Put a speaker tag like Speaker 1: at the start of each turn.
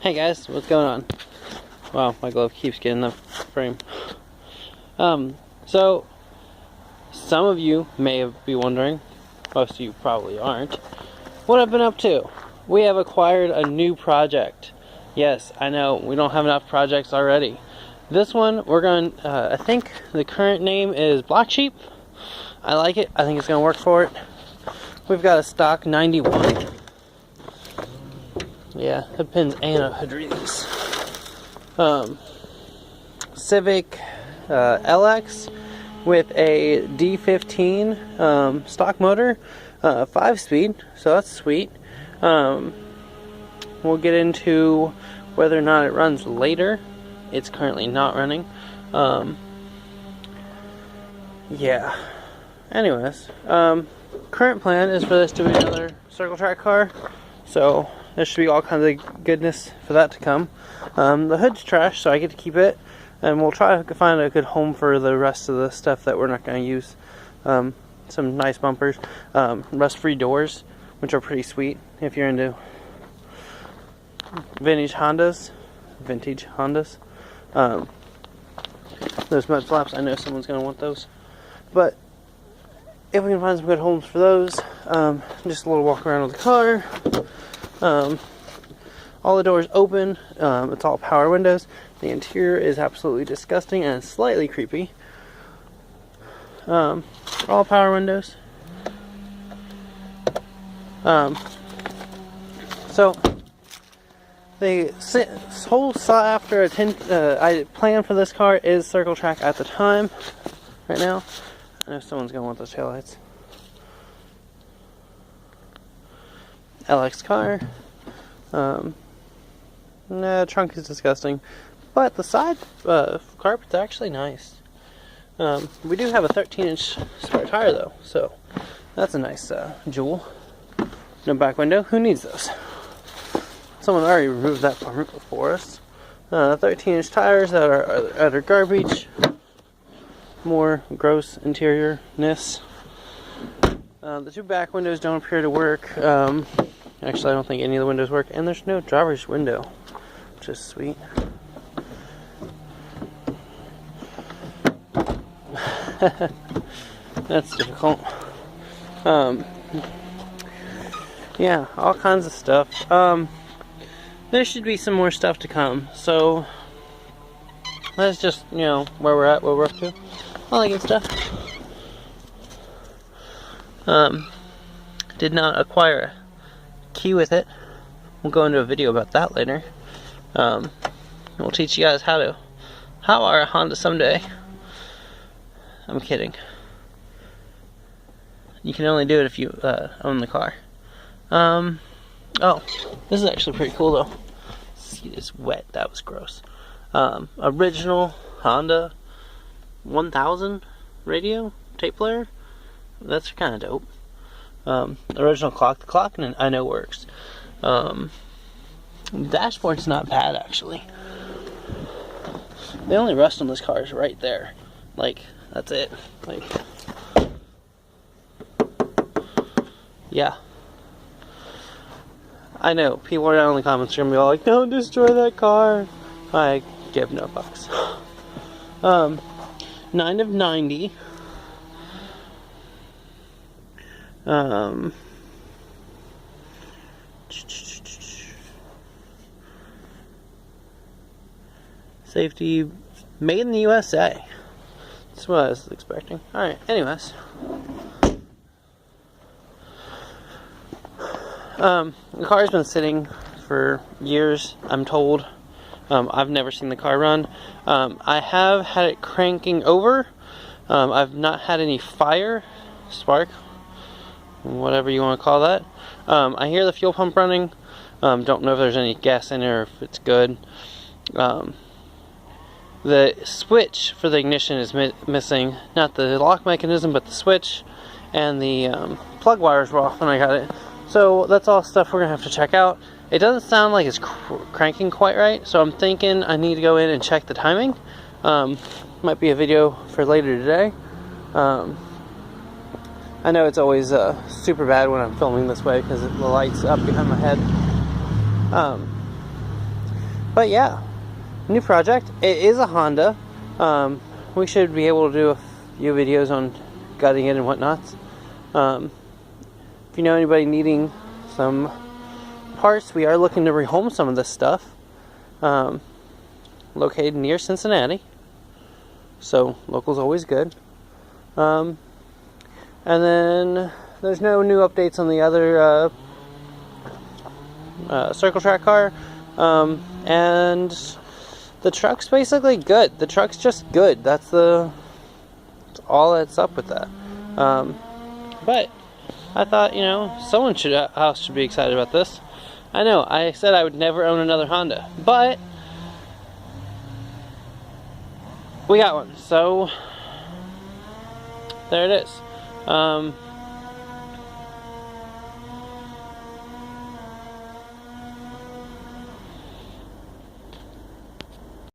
Speaker 1: Hey guys, what's going on? Wow, my glove keeps getting the frame. So some of you may be wondering, most of you probably aren't, what I've been up to. We have acquired a new project. Yes, I know, we don't have enough projects already. This one, we're going, I think the current name is BlackSheep. I like it, I think it's going to work for it. We've got a stock 91. Yeah, hood pins and a hood release. Civic LX with a D15 stock motor, 5-speed, so that's sweet. We'll get into whether or not it runs later. It's currently not running. Yeah. Anyways, current plan is for this to be another circle track car, so there should be all kinds of goodness for that to come. The hood's trash, so I get to keep it, and we'll try to find a good home for the rest of the stuff that we're not going to use. Some nice bumpers, rust-free doors, which are pretty sweet if you're into vintage Hondas. Those mud flaps, I know someone's going to want those, but if we can find some good homes for those, just a little walk around with the car. All the doors open. It's all power windows. The interior is absolutely disgusting and slightly creepy. All power windows. So the whole sought after I plan for this car is circle track at the time. Right now, I know someone's gonna want those taillights. LX car. Nah, trunk is disgusting, but the side carpet's actually nice. We do have a 13-inch spare tire though, so that's a nice jewel. No back window. Who needs those? Someone already removed that part for us. 13-inch tires that are utter garbage. More gross interiorness. The two back windows don't appear to work. Actually, I don't think any of the windows work, and there's no driver's window, which is sweet. That's difficult. Yeah, all kinds of stuff. There should be some more stuff to come, so that's just, you know, where we're at, what we're up to. All that good stuff. Did not acquire a key with it. We'll go into a video about that later. We'll teach you guys how to a Honda someday. I'm kidding. You can only do it if you own the car. Oh, this is actually pretty cool though. See, it's wet. That was gross. Original Honda 1000 radio tape player. That's kind of dope. Original clock. The clock I know works. Dashboard's not bad actually. The only rust on this car is right there. Like, that's it. Like, yeah. I know, people are down in the comments are gonna be all like, don't destroy that car. I give no fucks. 9 of 90. Safety made in the USA. That's what I was expecting. Alright, anyways. The car's been sitting for years, I'm told. I've never seen the car run. I have had it cranking over. I've not had any fire, spark, whatever you want to call that. I hear the fuel pump running. Don't know if there's any gas in it or if it's good. The switch for the ignition is missing. Not the lock mechanism, but the switch. And the plug wires were off when I got it. So that's all stuff we're going to have to check out. It doesn't sound like it's cranking quite right, so I'm thinking I need to go in and check the timing. Might be a video for later today. I know it's always super bad when I'm filming this way because the light's up behind my head. But yeah, new project. It is a Honda. We should be able to do a few videos on gutting it and whatnot. If you know anybody needing some parts, we are looking to rehome some of this stuff. Located near Cincinnati, so local's always good. And then there's no new updates on the other circle track car, and the truck's basically good. The truck's just good. That's all that's up with that. But I thought, you know, someone else should be excited about this. I know I said I would never own another Honda, but we got one, so there it is.